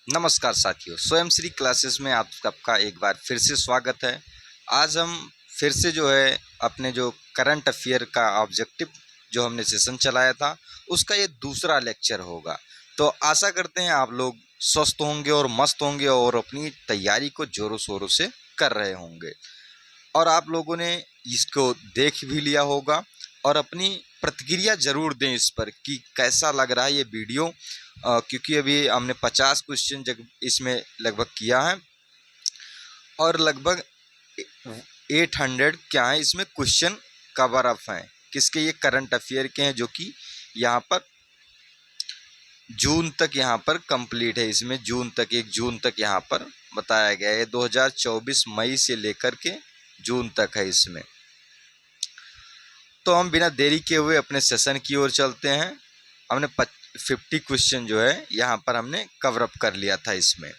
नमस्कार साथियों, स्वयं श्री क्लासेस में आप सबका एक बार फिर से स्वागत है। आज हम फिर से जो है अपने जो करंट अफेयर का ऑब्जेक्टिव जो हमने सेशन चलाया था उसका ये दूसरा लेक्चर होगा। तो आशा करते हैं आप लोग स्वस्थ होंगे और मस्त होंगे और अपनी तैयारी को ज़ोरों शोरों से कर रहे होंगे और आप लोगों ने इसको देख भी लिया होगा और अपनी प्रतिक्रिया ज़रूर दें इस पर कि कैसा लग रहा है ये वीडियो। क्योंकि अभी हमने 50 क्वेश्चन जब इसमें लगभग किया है और लगभग 800 क्या है इसमें क्वेश्चन कवर अप हैं। किसके? ये करंट अफेयर के हैं जो कि यहाँ पर जून तक यहाँ पर कंप्लीट है। इसमें जून तक 1 जून तक यहाँ पर बताया गया है। 2024 मई से लेकर के जून तक है इसमें। तो हम बिना देरी किए हुए अपने सेशन की ओर चलते हैं। हमने 50 क्वेश्चन जो है यहाँ पर हमने कवर अप कर लिया था इसमें।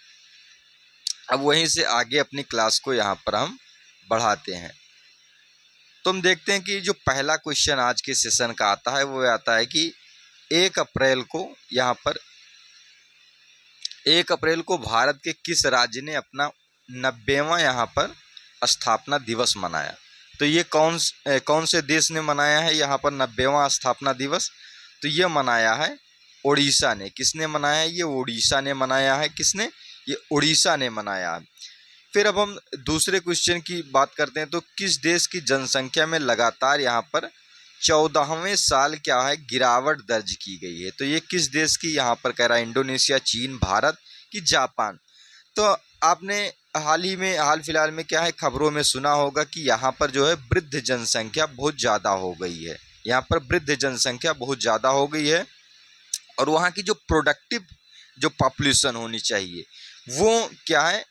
अब वहीं से आगे अपनी क्लास को यहाँ पर हम बढ़ाते हैं। तो हम देखते हैं कि जो पहला क्वेश्चन आज के सेशन का आता है वो आता है कि 1 अप्रैल को यहाँ पर 1 अप्रैल को भारत के किस राज्य ने अपना 90वां यहाँ पर स्थापना दिवस मनाया? तो ये कौन से देश ने मनाया है यहाँ पर 90वां स्थापना दिवस? तो ये मनाया है उड़ीसा ने। किसने मनाया है? ये उड़ीसा ने मनाया है। किसने? ये उड़ीसा ने मनाया है। फिर अब हम दूसरे क्वेश्चन की बात करते हैं। तो किस देश की जनसंख्या में लगातार यहाँ पर 14वें साल क्या है गिरावट दर्ज की गई है? तो ये किस देश की यहाँ पर कह रहा है? इंडोनेशिया, चीन, भारत कि जापान? तो आपने हाल फिलहाल में क्या है खबरों में सुना होगा कि यहाँ पर जो है वृद्ध जनसंख्या बहुत ज़्यादा हो गई है। यहाँ पर वृद्ध जनसंख्या बहुत ज़्यादा हो गई है और वहाँ की जो प्रोडक्टिव जो पॉपुलेशन होनी चाहिए वो क्या है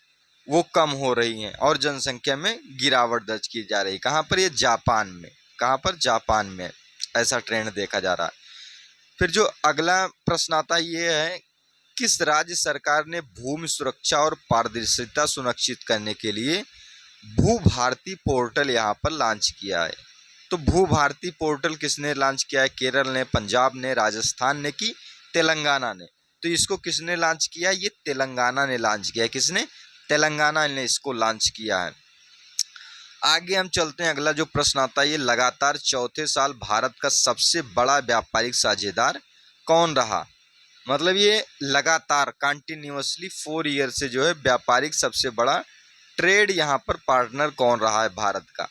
वो कम हो रही है और जनसंख्या में गिरावट दर्ज की जा रही है। कहाँ पर? ये जापान में। कहाँ पर? जापान में ऐसा ट्रेंड देखा जा रहा है। फिर जो अगला प्रश्न आता ये है, किस राज्य सरकार ने भूमि सुरक्षा और पारदर्शिता सुनिश्चित करने के लिए भू भारती पोर्टल यहाँ पर लॉन्च किया है? तो भू भारती पोर्टल किसने लॉन्च किया है? केरल ने, पंजाब ने, राजस्थान ने कि तेलंगाना ने? तो इसको किसने लॉन्च किया है? ये तेलंगाना ने लॉन्च किया है। किसने? तेलंगाना ने इसको लॉन्च किया है। आगे हम चलते हैं। अगला जो प्रश्न आता है ये लगातार चौथे साल भारत का सबसे बड़ा व्यापारिक साझेदार कौन रहा? मतलब ये लगातार कंटिन्यूअसली 4 ईयर से जो है व्यापारिक सबसे बड़ा ट्रेड यहाँ पर पार्टनर कौन रहा है भारत का?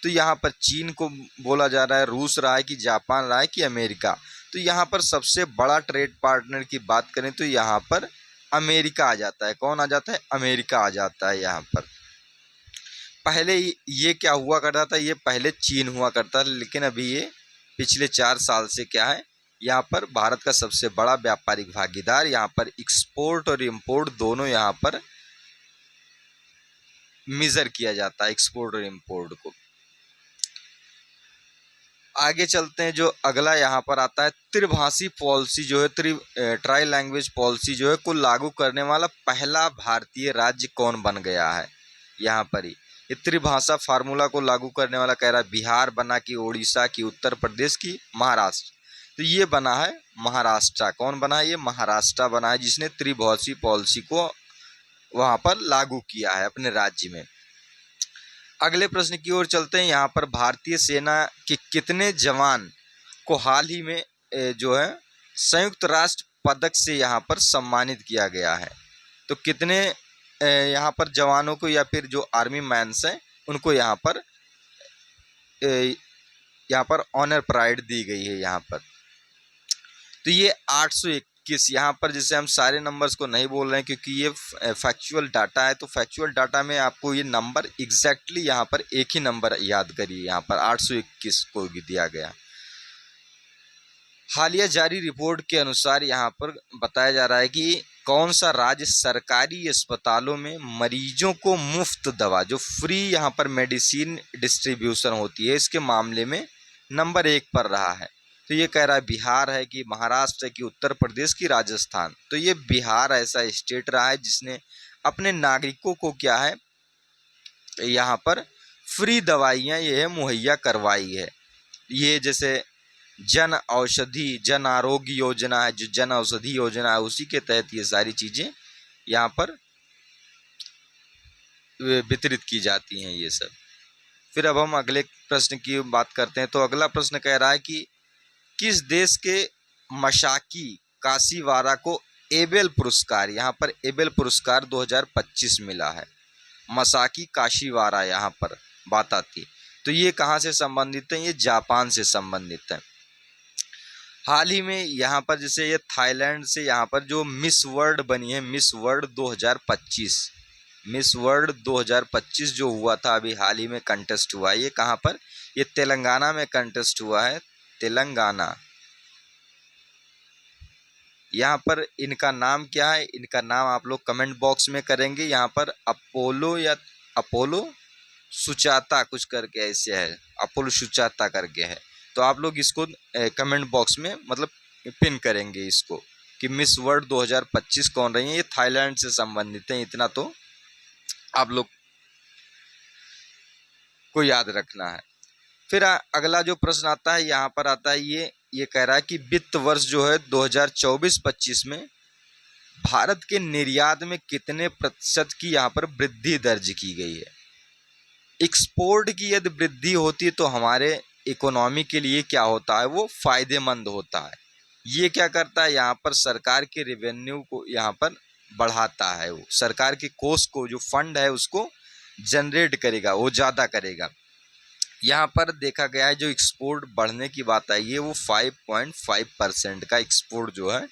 तो यहाँ पर चीन को बोला जा रहा है, रूस रहा है कि जापान रहा है कि अमेरिका? तो यहाँ पर सबसे बड़ा ट्रेड पार्टनर की बात करें तो यहाँ पर अमेरिका आ जाता है। कौन आ जाता है? अमेरिका आ जाता है यहाँ पर। पहले ये क्या हुआ करता था? ये पहले चीन हुआ करता था, लेकिन अभी ये पिछले 4 साल से क्या है यहाँ पर भारत का सबसे बड़ा व्यापारिक भागीदार। यहाँ पर एक्सपोर्ट और इंपोर्ट दोनों यहाँ पर मेजर किया जाता है, एक्सपोर्ट और इंपोर्ट को। आगे चलते हैं। जो अगला यहाँ पर आता है त्रिभाषी पॉलिसी जो है ट्राई लैंग्वेज पॉलिसी जो है को लागू करने वाला पहला भारतीय राज्य कौन बन गया है? यहाँ पर ही ये त्रिभाषा फार्मूला को लागू करने वाला कह रहा है बिहार बना कि उड़ीसा की, उत्तर प्रदेश की, महाराष्ट्र? तो ये बना है महाराष्ट्र। कौन बना है? ये महाराष्ट्र बना है जिसने त्रिभाषी पॉलिसी को वहाँ पर लागू किया है अपने राज्य में। अगले प्रश्न की ओर चलते हैं। यहाँ पर भारतीय सेना के कितने जवान को हाल ही में जो है संयुक्त राष्ट्र पदक से यहाँ पर सम्मानित किया गया है? तो कितने यहाँ पर जवानों को या फिर जो आर्मी मैन्स हैं उनको यहाँ पर ऑनर प्राइड दी गई है यहाँ पर? तो ये 821। यहाँ पर जैसे हम सारे नंबर्स को नहीं बोल रहे हैं क्योंकि ये फैक्चुअल डाटा है, तो फैक्चुअल डाटा में आपको ये नंबर एग्जैक्टली यहाँ पर एक ही नंबर याद करिए। यहाँ पर 821 को दिया गया। हालिया जारी रिपोर्ट के अनुसार यहाँ पर बताया जा रहा है कि कौन सा राज्य सरकारी अस्पतालों में मरीजों को मुफ्त दवा जो फ्री यहाँ पर मेडिसिन डिस्ट्रीब्यूशन होती है इसके मामले में नंबर 1 पर रहा है? तो ये कह रहा है बिहार है कि महाराष्ट्र है कि उत्तर प्रदेश की राजस्थान? तो ये बिहार ऐसा स्टेट रहा है जिसने अपने नागरिकों को क्या है यहाँ पर फ्री दवाइयाँ ये है मुहैया करवाई है। ये जैसे जन औषधि जन आरोग्य योजना है, जो जन औषधि योजना है उसी के तहत ये सारी चीज़ें यहाँ पर वितरित की जाती हैं ये सब। फिर अब हम अगले प्रश्न की बात करते हैं। तो अगला प्रश्न कह रहा है कि किस देश के मशाकी काशीवारा को एबेल पुरस्कार, यहाँ पर एबेल पुरस्कार 2025 मिला है। मसाकी काशीवारा यहाँ पर बात आती है। तो ये कहाँ से संबंधित है? ये जापान से संबंधित है। हाल ही में यहाँ पर जैसे ये थाईलैंड से यहाँ पर जो मिस वर्ल्ड बनी है, मिस वर्ल्ड 2025, मिस वर्ल्ड 2025 जो हुआ था अभी हाल ही में कंटेस्ट हुआ है। ये कहाँ पर? ये तेलंगाना में कंटेस्ट हुआ है, तेलंगाना। यहाँ पर इनका नाम क्या है? इनका नाम आप लोग कमेंट बॉक्स में करेंगे। यहाँ पर अपोलो या अपोलो सुचाता कुछ करके ऐसे है, अपोलो सुचाता करके है। तो आप लोग इसको कमेंट बॉक्स में मतलब पिन करेंगे इसको कि मिस वर्ल्ड 2025 कौन रही है। ये थाईलैंड से संबंधित है, इतना तो आप लोग को याद रखना है। फिर अगला जो प्रश्न आता है यहाँ पर आता है ये कह रहा है कि वित्त वर्ष जो है 2024-25 में भारत के निर्यात में कितने प्रतिशत की यहाँ पर वृद्धि दर्ज की गई है। एक्सपोर्ट की यदि वृद्धि होती है तो हमारे इकोनॉमी के लिए क्या होता है? वो फायदेमंद होता है। ये क्या करता है? यहाँ पर सरकार के रेवेन्यू को यहाँ पर बढ़ाता है। वो सरकार के कोष को जो फंड है उसको जनरेट करेगा, वो ज़्यादा करेगा। यहाँ पर देखा गया है जो एक्सपोर्ट बढ़ने की बात आई है वो 5.5% का एक्सपोर्ट जो है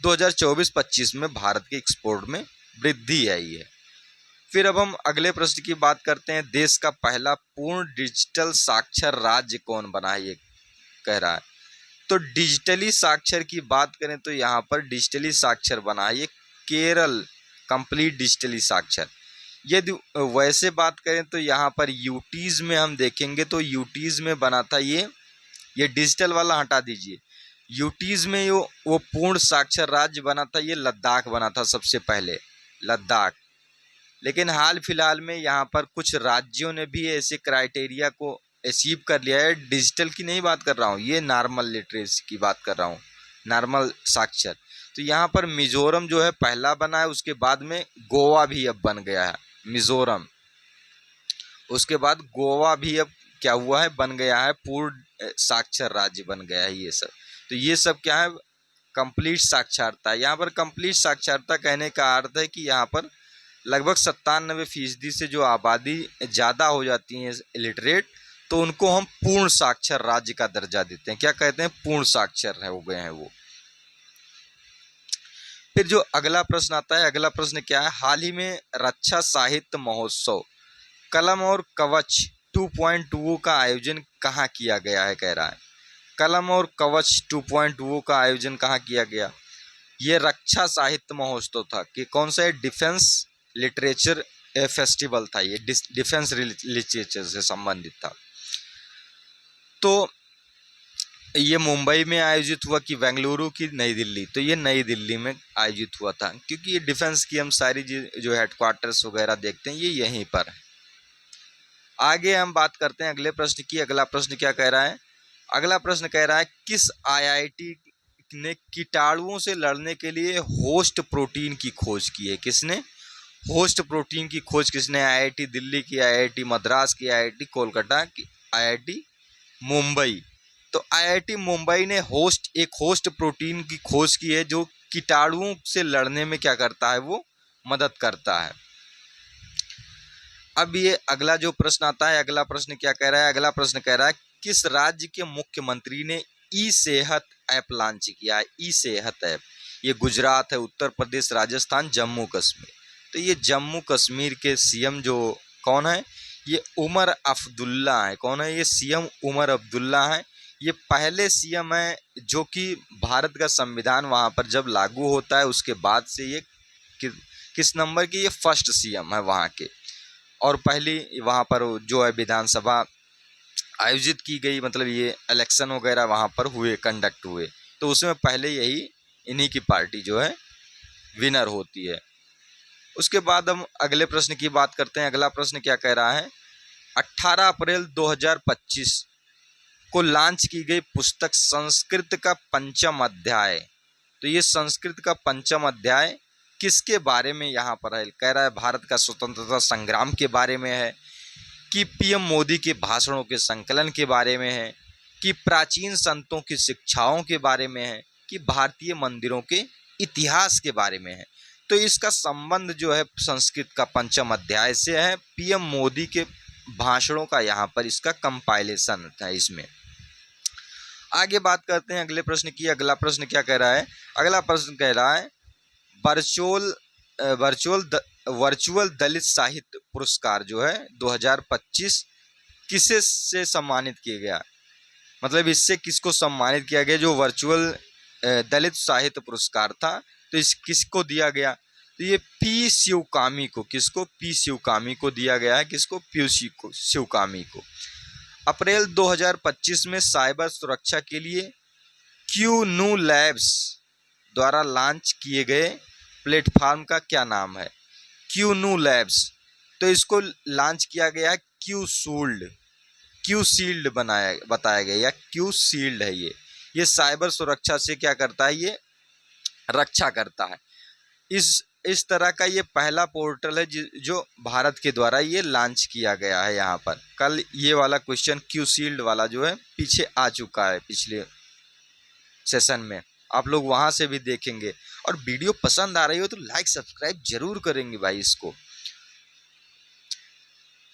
2024-25 में भारत के एक्सपोर्ट में वृद्धि आई है। फिर अब हम अगले प्रश्न की बात करते हैं। देश का पहला पूर्ण डिजिटल साक्षर राज्य कौन बना है? ये कह रहा है। तो डिजिटली साक्षर की बात करें तो यहाँ पर डिजिटली साक्षर बना है ये केरल, कंप्लीट डिजिटली साक्षर। यदि वैसे बात करें तो यहाँ पर यूटीज में हम देखेंगे तो यूटीज में बना था ये डिजिटल वाला हटा दीजिए। यूटीज में वो पूर्ण साक्षर राज्य बना था, ये लद्दाख बना था सबसे पहले, लद्दाख। लेकिन हाल फिलहाल में यहाँ पर कुछ राज्यों ने भी ऐसे क्राइटेरिया को अचीव कर लिया है। डिजिटल की नहीं बात कर रहा हूँ, ये नॉर्मल लिटरेसी की बात कर रहा हूँ, नॉर्मल साक्षर। तो यहाँ पर मिजोरम जो है पहला बना है, उसके बाद में गोवा भी अब बन गया है, मिजोरम। उसके बाद गोवा भी अब क्या हुआ है? बन गया है, पूर्ण साक्षर राज्य बन गया है ये सब। तो ये सब क्या है? कंप्लीट साक्षरता। यहाँ पर कंप्लीट साक्षरता कहने का अर्थ है कि यहाँ पर लगभग 97% से जो आबादी ज़्यादा हो जाती है इलिटरेट, तो उनको हम पूर्ण साक्षर राज्य का दर्जा देते हैं। क्या कहते हैं? पूर्ण साक्षर हो गए हैं वो। फिर जो अगला प्रश्न आता है, अगला प्रश्न क्या है? हाल ही में रक्षा साहित्य महोत्सव कलम और कवच 2.2 का आयोजन कहाँ किया गया है? कह रहा है कलम और कवच 2.2 का आयोजन कहाँ किया गया? ये रक्षा साहित्य महोत्सव था कि कौन सा है? डिफेंस लिटरेचर फेस्टिवल था, ये डिफेंस लिटरेचर से संबंधित था। तो ये मुंबई में आयोजित हुआ कि बेंगलुरु की नई दिल्ली? तो ये नई दिल्ली में आयोजित हुआ था, क्योंकि ये डिफेंस की हम सारी जो हेडक्वार्टर्स वगैरह देखते हैं ये यहीं पर है। आगे हम बात करते हैं अगले प्रश्न की। अगला प्रश्न क्या कह रहा है? अगला प्रश्न कह रहा है किस आईआईटी ने कीटाणुओं से लड़ने के लिए होस्ट प्रोटीन की खोज की है? किसने होस्ट प्रोटीन की खोज? किसने? आईआईटी दिल्ली की, आईआईटी मद्रास की, आईआईटी कोलकाता की, आईआईटी मुंबई। तो आईआईटी मुंबई ने एक होस्ट प्रोटीन की खोज की है जो कीटाणुओं से लड़ने में क्या करता है? वो मदद करता है। अब ये अगला जो प्रश्न आता है, अगला प्रश्न क्या कह रहा है? अगला प्रश्न कह रहा है किस राज्य के मुख्यमंत्री ने ई सेहत ऐप लॉन्च किया है? ई सेहत ऐप, ये गुजरात है, उत्तर प्रदेश, राजस्थान, जम्मू कश्मीर। तो ये जम्मू कश्मीर के सीएम जो कौन है? ये उमर अब्दुल्ला है। कौन है ये सीएम? उमर अब्दुल्ला है। ये पहले सीएम है जो कि भारत का संविधान वहाँ पर जब लागू होता है उसके बाद से ये किस नंबर की? ये फर्स्ट सीएम है वहाँ के। और पहली वहाँ पर जो है विधानसभा आयोजित की गई, मतलब ये इलेक्शन वगैरह वहाँ पर हुए, कंडक्ट हुए, तो उसमें पहले यही इन्हीं की पार्टी जो है विनर होती है। उसके बाद हम अगले प्रश्न की बात करते हैं। अगला प्रश्न क्या कह रहा है? 18 अप्रैल 2025 को लॉन्च की गई पुस्तक संस्कृत का पंचम अध्याय। तो ये संस्कृत का पंचम अध्याय किसके बारे में यहाँ पर है? कह रहा है भारत का स्वतंत्रता संग्राम के बारे में है, कि पीएम मोदी के भाषणों के संकलन के बारे में है, कि प्राचीन संतों की शिक्षाओं के बारे में है, कि भारतीय मंदिरों के इतिहास के बारे में है। तो इसका संबंध जो है संस्कृत का पंचम अध्याय से है, पीएम मोदी के भाषणों का यहाँ पर इसका कंपाइलेशन था इसमें। आगे बात करते हैं अगले प्रश्न की। अगला प्रश्न क्या कह रहा है? अगला प्रश्न कह रहा है वर्चुअल दलित साहित्य पुरस्कार जो है 2025 किसे से सम्मानित किया गया? मतलब इससे किसको सम्मानित किया गया? जो वर्चुअल दलित साहित्य पुरस्कार था, तो इस किसको दिया गया? तो ये पी शिवकामी को, किसको? पी शिवकामी को दिया गया है। किसको? पी शिवकामी को। अप्रैल 2025 में साइबर सुरक्षा के लिए क्यूनू लैब्स द्वारा लॉन्च किए गए प्लेटफॉर्म का क्या नाम है? क्यूनू लैब्स। तो इसको लॉन्च किया गया है क्यू शील्ड बताया गया, या क्यू शील्ड है ये साइबर सुरक्षा से क्या करता है? ये रक्षा करता है। इस तरह का ये पहला पोर्टल है जो भारत के द्वारा ये लॉन्च किया गया है। यहाँ पर कल ये वाला क्वेश्चन क्यू शील्ड वाला जो है पीछे आ चुका है पिछले सेशन में, आप लोग वहाँ से भी देखेंगे। और वीडियो पसंद आ रही हो तो लाइक सब्सक्राइब जरूर करेंगे भाई इसको,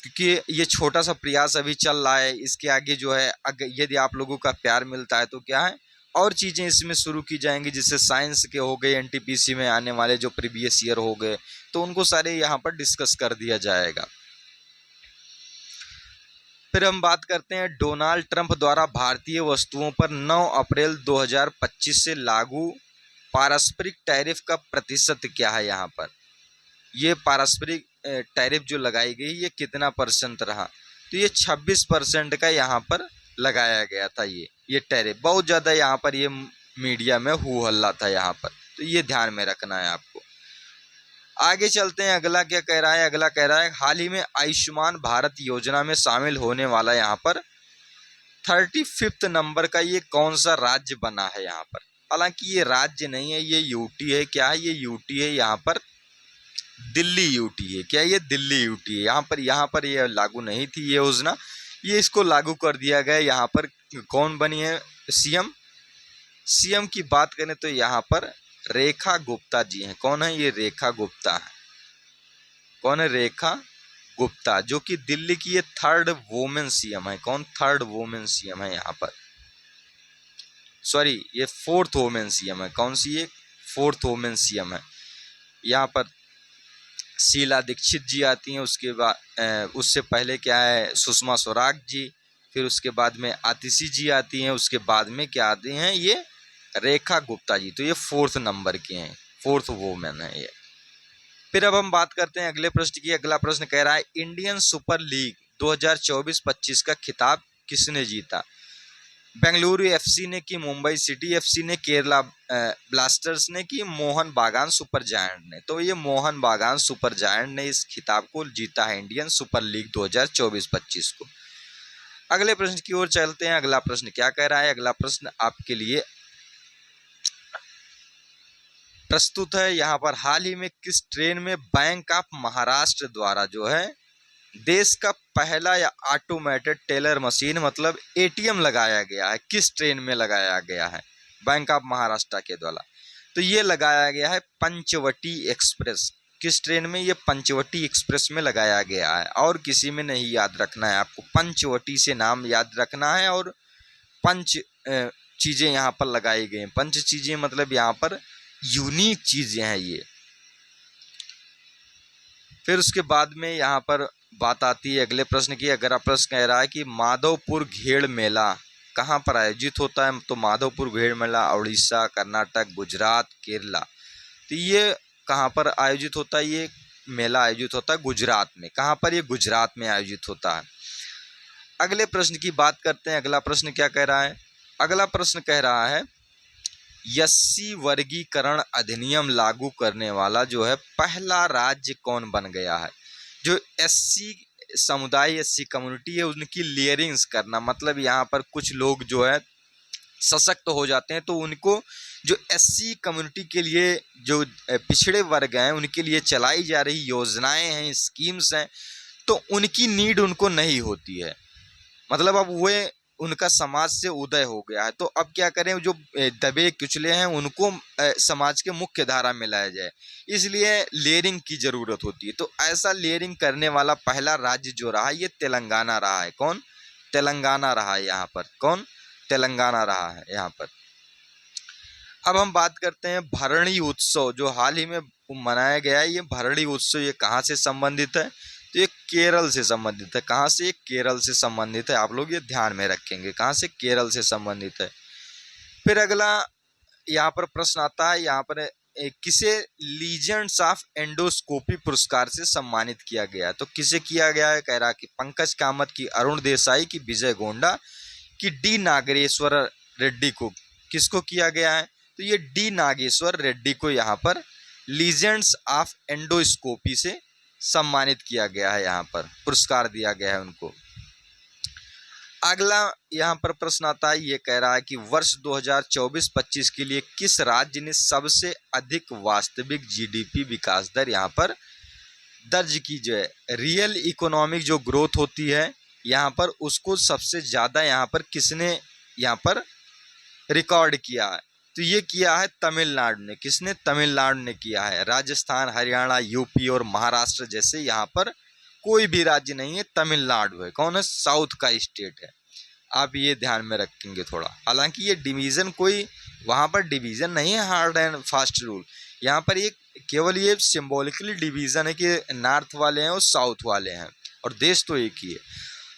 क्योंकि ये छोटा सा प्रयास अभी चल रहा है। इसके आगे जो है यदि आप लोगों का प्यार मिलता है तो क्या है, और चीज़ें इसमें शुरू की जाएंगी, जिससे साइंस के हो गए, एनटीपीसी में आने वाले जो प्रीवियस ईयर हो गए, तो उनको सारे यहाँ पर डिस्कस कर दिया जाएगा। फिर हम बात करते हैं डोनाल्ड ट्रंप द्वारा भारतीय वस्तुओं पर 9 अप्रैल 2025 से लागू पारस्परिक टैरिफ का प्रतिशत क्या है? यहाँ पर ये पारस्परिक टैरिफ जो लगाई गई ये कितना परसेंट रहा? तो ये 26% का यहाँ पर लगाया गया था। ये टैरिफ बहुत ज़्यादा यहाँ पर ये मीडिया में हू हल्ला था यहाँ पर, तो ये ध्यान में रखना है आपको। आगे चलते हैं, अगला क्या कह रहा है? अगला कह रहा है हाल ही में आयुष्मान भारत योजना में शामिल होने वाला यहाँ पर 35th नंबर का ये कौन सा राज्य बना है? यहाँ पर हालांकि ये राज्य नहीं है, ये यूटी है। क्या है? ये यूटी है। यहाँ पर दिल्ली यूटी है। क्या ये दिल्ली यूटी है? यहाँ पर ये लागू नहीं थी ये योजना, ये इसको लागू कर दिया गया। यहाँ पर कौन बनी है सीएम की बात करें तो यहाँ पर रेखा गुप्ता जी हैं। कौन है ये? रेखा गुप्ता है। कौन है? रेखा गुप्ता, जो कि दिल्ली की ये 3rd वुमेन सीएम है। कौन? 3rd वुमेन सीएम है यहाँ पर, सॉरी ये 4th वुमेन सीएम है। कौन सी? ये 4th वुमेन सीएम है। यहाँ पर शीला दीक्षित जी आती हैं, उसके बाद उससे पहले क्या है सुषमा स्वराज जी, फिर उसके बाद में आतिशी जी आती हैं, उसके बाद में क्या आती हैं ये रेखा गुप्ता जी। तो ये 4th नंबर के हैं, 4th वुमेन है ये। फिर अब हम बात करते हैं अगले प्रश्न की। अगला प्रश्न कह रहा है इंडियन सुपर लीग 2024-25 का खिताब किसने जीता? बेंगलुरु एफसी ने की, मुंबई सिटी एफसी ने, केरला ब्लास्टर्स ने की, मोहन बागान सुपर जायंट ने। तो ये मोहन बागान सुपर जायंट ने इस खिताब को जीता है, इंडियन सुपर लीग 2024-25 को। अगले प्रश्न की ओर चलते हैं। अगला प्रश्न क्या कह रहा है? अगला प्रश्न आपके लिए प्रस्तुत है यहाँ पर हाल ही में किस ट्रेन में बैंक ऑफ महाराष्ट्र द्वारा जो है देश का पहला या ऑटोमेटेड टेलर मशीन मतलब एटीएम लगाया गया है? किस ट्रेन में लगाया गया है बैंक ऑफ महाराष्ट्र के द्वारा? तो ये लगाया गया है पंचवटी एक्सप्रेस। किस ट्रेन में? ये पंचवटी एक्सप्रेस में लगाया गया है, और किसी में नहीं याद रखना है आपको। पंचवटी से नाम याद रखना है, और पंच चीज़ें यहाँ पर लगाई गई हैं। पंच चीज़ें मतलब यहाँ पर यूनिक चीज़ें हैं ये। फिर उसके बाद में यहाँ पर बात आती है अगले प्रश्न की। अगर प्रश्न कह रहा है कि माधवपुर घेड़ मेला कहाँ पर आयोजित होता है? तो माधवपुर घेड़ मेला उड़ीसा, कर्नाटक, गुजरात, केरला। तो ये कहाँ पर आयोजित होता है? ये मेला आयोजित होता है गुजरात में। कहाँ पर? ये गुजरात में आयोजित होता है। अगले प्रश्न की बात करते हैं। अगला प्रश्न क्या कह रहा है? अगला प्रश्न कह रहा है एससी वर्गीकरण अधिनियम लागू करने वाला जो है पहला राज्य कौन बन गया है? जो एससी समुदाय, एससी कम्युनिटी है, उनकी लेयरिंग्स करना, मतलब यहाँ पर कुछ लोग जो है सशक्त हो जाते हैं तो उनको जो एससी कम्युनिटी के लिए, जो पिछड़े वर्ग हैं, उनके लिए चलाई जा रही योजनाएं हैं, स्कीम्स हैं, तो उनकी नीड उनको नहीं होती है। मतलब अब वे उनका समाज से उदय हो गया है, तो अब क्या करें, जो दबे कुचले हैं उनको समाज के मुख्य धारा में लाया जाए, इसलिए लेयरिंग की जरूरत होती है। तो ऐसा लेयरिंग करने वाला पहला राज्य जो रहा ये तेलंगाना रहा है। कौन? तेलंगाना रहा है यहाँ पर। कौन? तेलंगाना रहा है यहाँ पर। अब हम बात करते हैं भरणी उत्सव, जो हाल ही में मनाया गया है। ये भरणी उत्सव ये कहाँ से संबंधित है? तो ये केरल से संबंधित है। कहाँ से? ये केरल से संबंधित है। आप लोग ये ध्यान में रखेंगे, कहाँ से? केरल से संबंधित है। फिर अगला यहाँ पर प्रश्न आता है, यहाँ पर किसे लीजेंड्स ऑफ एंडोस्कोपी पुरस्कार से सम्मानित किया गया? तो किसे किया गया है? कह रहा कि पंकज कामत की, अरुण देसाई की, विजय गोंडा की, डी नागेश्वर रेड्डी को। किसको किया गया है? तो ये डी नागेश्वर रेड्डी को यहाँ पर लीजेंड्स ऑफ एंडोस्कोपी से सम्मानित किया गया है, यहाँ पर पुरस्कार दिया गया है उनको। अगला यहाँ पर प्रश्न आता है, ये कह रहा है कि वर्ष 2024-25 के लिए किस राज्य ने सबसे अधिक वास्तविक जीडीपी विकास दर यहाँ पर दर्ज की? जो है रियल इकोनॉमिक जो ग्रोथ होती है यहाँ पर, उसको सबसे ज़्यादा यहाँ पर किसने यहाँ पर रिकॉर्ड किया है? तो ये किया है तमिलनाडु ने। किसने? तमिलनाडु ने किया है। राजस्थान, हरियाणा, यूपी और महाराष्ट्र जैसे यहाँ पर कोई भी राज्य नहीं है, तमिलनाडु है। कौन है? साउथ का स्टेट है। आप ये ध्यान में रखेंगे थोड़ा। हालांकि ये डिवीज़न कोई वहाँ पर डिवीज़न नहीं है, हार्ड एंड फास्ट रूल। यहाँ पर ये केवल ये सिंबॉलिकली डिवीज़न है कि नॉर्थ वाले हैं और साउथ वाले हैं, और देश तो एक ही है।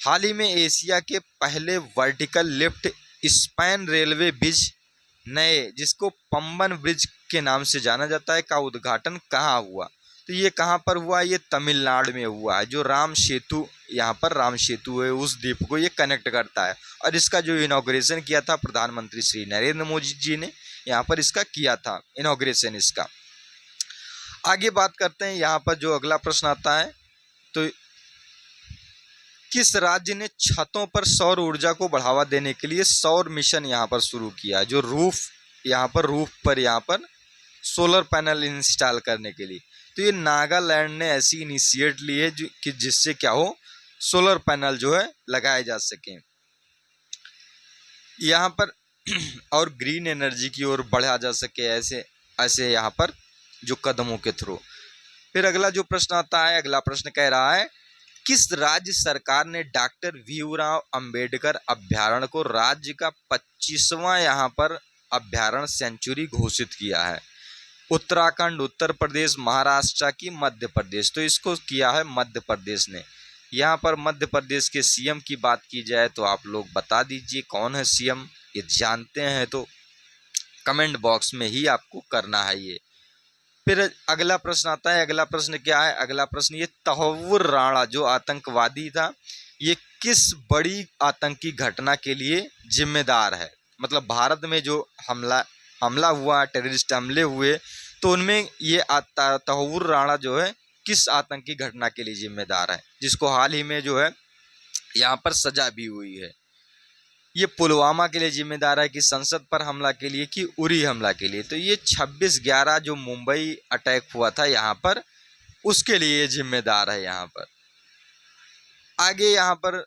हाल ही में एशिया के पहले vertical lift span railway bridge नए, जिसको पंबन ब्रिज के नाम से जाना जाता है, का उद्घाटन कहाँ हुआ? तो ये कहाँ पर हुआ? ये तमिलनाडु में हुआ है। जो राम सेतु, यहाँ पर राम सेतु है, उस द्वीप को ये कनेक्ट करता है, और इसका जो इनॉग्रेशन किया था प्रधानमंत्री श्री नरेंद्र मोदी जी ने यहाँ पर इसका किया था इनॉग्रेशन इसका। आगे बात करते हैं, यहाँ पर जो अगला प्रश्न आता है, तो किस राज्य ने छतों पर सौर ऊर्जा को बढ़ावा देने के लिए सौर मिशन यहाँ पर शुरू किया है? जो रूफ यहाँ पर सोलर पैनल इंस्टॉल करने के लिए। तो ये नागालैंड ने ऐसी इनिशिएट ली है कि जिससे क्या हो, सोलर पैनल जो है लगाए जा सकें यहाँ पर और ग्रीन एनर्जी की ओर बढ़ा जा सके, ऐसे ऐसे यहाँ पर जो कदमों के थ्रू। फिर अगला जो प्रश्न आता है, अगला प्रश्न कह रहा है, किस राज्य सरकार ने डॉक्टर भीमराव अंबेडकर अभ्यारण्य को राज्य का 25वां यहाँ पर अभ्यारण्य सेंचुरी घोषित किया है? उत्तराखंड, उत्तर प्रदेश, महाराष्ट्र की, मध्य प्रदेश? तो इसको किया है मध्य प्रदेश ने। यहाँ पर मध्य प्रदेश के सीएम की बात की जाए तो आप लोग बता दीजिए कौन है सीएम। ये जानते हैं तो कमेंट बॉक्स में ही आपको करना है ये। फिर अगला प्रश्न आता है, अगला प्रश्न क्या है? अगला प्रश्न ये तहव्वुर राणा जो आतंकवादी था, ये किस बड़ी आतंकी घटना के लिए जिम्मेदार है? मतलब भारत में जो हमला हुआ, टेररिस्ट हमले हुए, तो उनमें ये तहव्वुर राणा जो है किस आतंकी घटना के लिए जिम्मेदार है, जिसको हाल ही में जो है यहाँ पर सजा भी हुई है? ये पुलवामा के लिए जिम्मेदार है कि संसद पर हमला के लिए कि उरी हमला के लिए? तो ये 26/11 जो मुंबई अटैक हुआ था यहाँ पर, उसके लिए ये जिम्मेदार है यहाँ पर। आगे यहाँ पर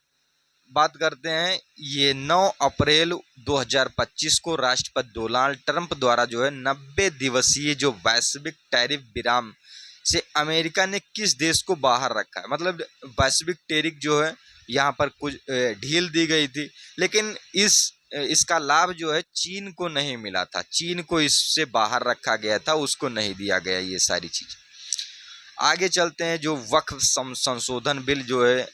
बात करते हैं, ये 9 अप्रैल 2025 को राष्ट्रपति डोनाल्ड ट्रंप द्वारा जो है 90 दिवसीय जो वैश्विक टैरिफ विराम से अमेरिका ने किस देश को बाहर रखा है? मतलब वैश्विक टैरिफ जो है यहाँ पर कुछ ढील दी गई थी, लेकिन इसका लाभ जो है चीन को नहीं मिला था। चीन को इससे बाहर रखा गया था, उसको नहीं दिया गया ये सारी चीज़। आगे चलते हैं, जो वक्फ संशोधन बिल जो है,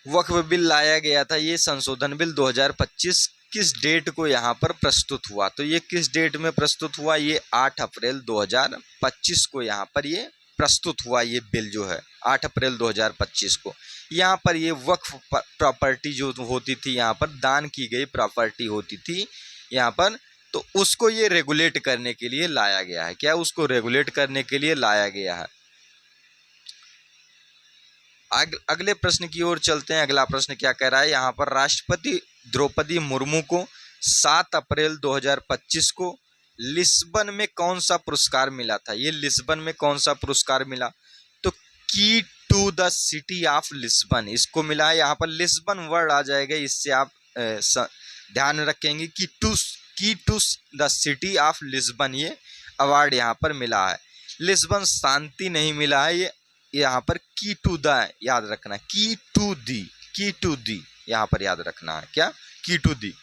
वक्फ बिल लाया गया था, ये संशोधन बिल 2025 किस डेट को यहाँ पर प्रस्तुत हुआ? तो ये किस डेट में प्रस्तुत हुआ? ये 8 अप्रैल 2025 को यहाँ पर ये प्रस्तुत हुआ। ये बिल जो है 8 अप्रैल 2025 को। यहाँ पर ये वक्फ प्रॉपर्टी जो होती थी, यहाँ पर दान की गई प्रॉपर्टी होती थी यहाँ पर, तो उसको ये रेगुलेट करने के लिए लाया गया है। क्या? उसको रेगुलेट करने के लिए लाया गया है। अगले प्रश्न की ओर चलते हैं। अगला प्रश्न क्या कह रहा है यहाँ पर, राष्ट्रपति द्रौपदी मुर्मू को 7 अप्रैल 2025 को लिस्बन में कौन सा पुरस्कार मिला था? ये लिस्बन में कौन सा पुरस्कार मिला? तो key to the city of Lisbon इसको मिला है। यहाँ पर लिस्बन वर्ड आ जाएगा, इससे आप ध्यान रखेंगे कि key to the city of Lisbon ये अवार्ड यहाँ पर मिला है। लिस्बन शांति नहीं मिला है, ये यहाँ पर की टू द याद रखना, की टू दी यहाँ पर याद रखना है, क्या की टू दी।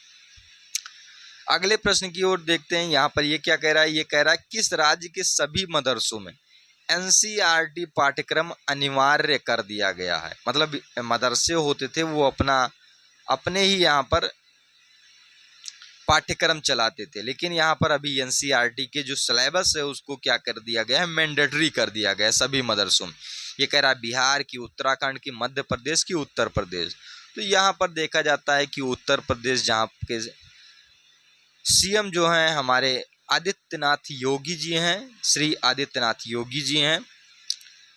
अगले प्रश्न की ओर देखते हैं। यहाँ पर ये क्या कह रहा है? ये कह रहा है किस राज्य के सभी मदरसों में एनसीईआरटी पाठ्यक्रम अनिवार्य कर दिया गया है? मतलब मदरसे होते थे वो अपने ही यहाँ पर पाठ्यक्रम चलाते थे, लेकिन यहाँ पर अभी एनसीईआरटी के जो सिलेबस है उसको क्या कर दिया गया है? मैंडेटरी कर दिया गया है सभी मदरसों में। ये कह रहा है बिहार की, उत्तराखंड की, मध्य प्रदेश की, उत्तर प्रदेश। तो यहाँ पर देखा जाता है कि उत्तर प्रदेश जहाँ के सीएम जो हैं हमारे आदित्यनाथ योगी जी हैं, श्री आदित्यनाथ योगी जी हैं।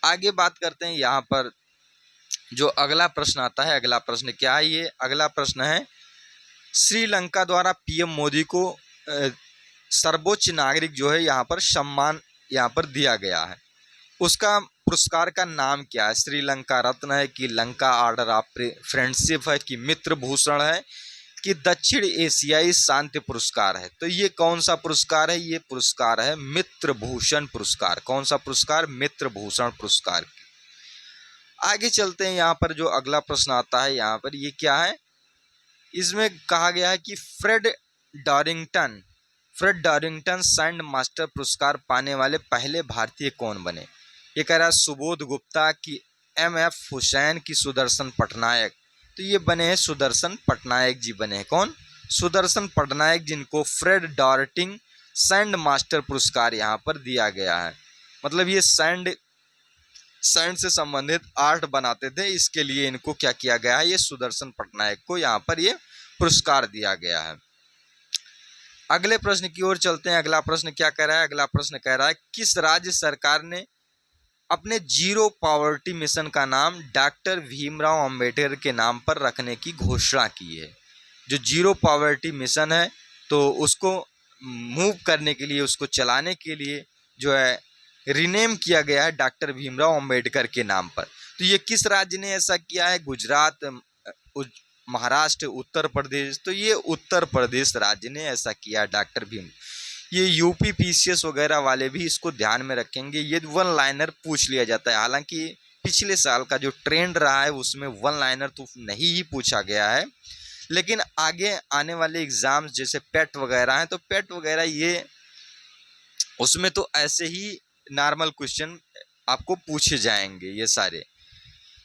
आगे बात करते हैं। यहाँ पर जो अगला प्रश्न आता है, अगला प्रश्न क्या है? ये अगला प्रश्न है श्रीलंका द्वारा पीएम मोदी को सर्वोच्च नागरिक जो है यहाँ पर सम्मान यहाँ पर दिया गया है, उसका पुरस्कार का नाम क्या है? श्रीलंका रत्न है कि लंका ऑर्डर ऑफ फ्रेंडशिप है कि मित्र भूषण है कि दक्षिण एशियाई शांति पुरस्कार है? तो ये कौन सा पुरस्कार है? ये पुरस्कार है मित्र भूषण पुरस्कार। कौन सा पुरस्कार? मित्र भूषण पुरस्कार। आगे चलते हैं। यहाँ पर जो अगला प्रश्न आता है यहाँ पर ये क्या है? इसमें कहा गया है कि फ्रेड डॉरिंगटन सैंड मास्टर पुरस्कार पाने वाले पहले भारतीय कौन बने? ये कह रहा है सुबोध गुप्ता की, MF हुसैन की, सुदर्शन पटनायक। तो ये बने हैं सुदर्शन पटनायक जी बने हैं। कौन? सुदर्शन पटनायक, जिनको फ्रेड डॉर्टिंग सैंड मास्टर पुरस्कार यहाँ पर दिया गया है। मतलब ये सैंड से संबंधित आर्ट बनाते थे, इसके लिए इनको क्या किया गया है? ये सुदर्शन पटनायक को यहाँ पर ये पुरस्कार दिया गया है। अगले प्रश्न की ओर चलते हैं। अगला प्रश्न क्या कह रहा है? अगला प्रश्न कह रहा है किस राज्य सरकार ने अपने जीरो पॉवर्टी मिशन का नाम डॉक्टर भीमराव अंबेडकर के नाम पर रखने की घोषणा की है? जो जीरो पॉवर्टी मिशन है तो उसको मूव करने के लिए, उसको चलाने के लिए जो है रीनेम किया गया है डॉक्टर भीमराव अंबेडकर के नाम पर। तो ये किस राज्य ने ऐसा किया है? गुजरात, महाराष्ट्र, उत्तर प्रदेश। तो ये उत्तर प्रदेश राज्य ने ऐसा किया डॉक्टर भीम। ये यूपी पीसीएस वगैरह वाले भी इसको ध्यान में रखेंगे, ये वन लाइनर पूछ लिया जाता है। हालांकि पिछले साल का जो ट्रेंड रहा है उसमें वन लाइनर तो नहीं ही पूछा गया है, लेकिन आगे आने वाले एग्जाम्स जैसे पेट वगैरह हैं तो पेट वगैरह ये उसमें तो ऐसे ही नॉर्मल क्वेश्चन आपको पूछे जाएंगे ये सारे।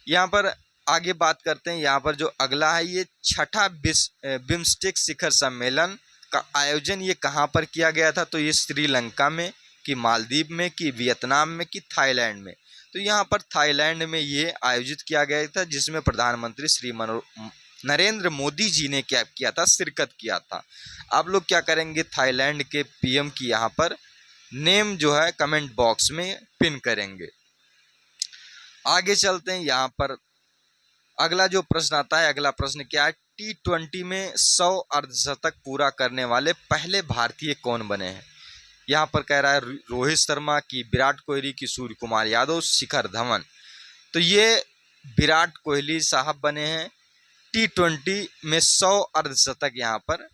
यहाँ पर आगे बात करते हैं। यहाँ पर जो अगला है ये छठा बिम्स्टेक शिखर सम्मेलन का आयोजन ये कहाँ पर किया गया था? तो ये श्रीलंका में कि मालदीव में कि वियतनाम में कि थाईलैंड में? तो यहाँ पर थाईलैंड में ये आयोजित किया गया था, जिसमें प्रधानमंत्री श्री नरेंद्र मोदी जी ने क्या किया था? शिरकत किया था। आप लोग क्या करेंगे? थाईलैंड के पीएम की यहाँ पर नेम जो है कमेंट बॉक्स में पिन करेंगे। आगे चलते हैं। यहाँ पर अगला जो प्रश्न आता है, अगला प्रश्न क्या है? T20 में 100 अर्धशतक पूरा करने वाले पहले भारतीय कौन बने हैं? यहाँ पर कह रहा है रोहित शर्मा की, विराट कोहली की, सूर्य कुमार यादव, शिखर धवन। तो ये विराट कोहली साहब बने हैं T20 में 100 अर्धशतक यहाँ पर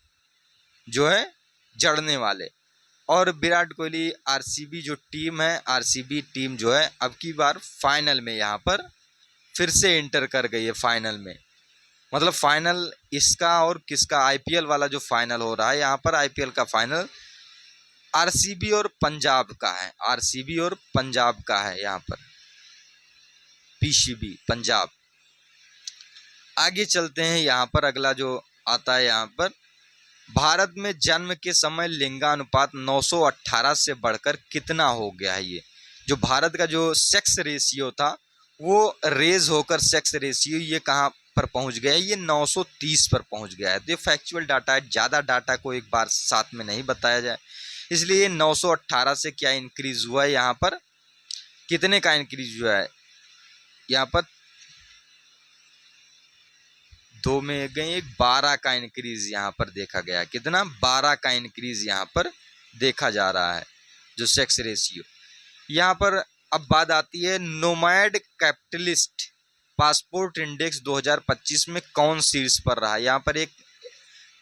जो है जड़ने वाले। और विराट कोहली आरसीबी जो टीम है, आरसीबी टीम जो है अब की बार फाइनल में यहाँ पर फिर से एंटर कर गई है फाइनल में। मतलब फाइनल इसका और किसका? आईपीएल वाला जो फाइनल हो रहा है यहाँ पर, आईपीएल का फाइनल आरसीबी और पंजाब का है। आरसीबी और पंजाब का है यहाँ पर, पीसीबी पंजाब। आगे चलते हैं। यहाँ पर अगला जो आता है यहाँ पर, भारत में जन्म के समय लिंगानुपात 918 से बढ़कर कितना हो गया है? ये जो भारत का जो सेक्स रेशियो था वो रेज होकर सेक्स रेशियो ये कहाँ पर पहुंच गया है? ये 930 पर पहुंच गया है। तो ये फैक्चुअल डाटा है, ज़्यादा डाटा को एक बार साथ में नहीं बताया जाए, इसलिए 918 से क्या इंक्रीज हुआ है यहाँ पर? कितने का इंक्रीज हुआ है यहाँ पर? 2 में गए, एक 12 का इंक्रीज यहाँ पर देखा गया। कितना? 12 का इंक्रीज यहाँ पर देखा जा रहा है जो सेक्स रेशियो। यहाँ पर अब बात आती है नोमैड कैपिटलिस्ट पासपोर्ट इंडेक्स 2025 में कौन शीर्ष पर रहा। यहाँ पर एक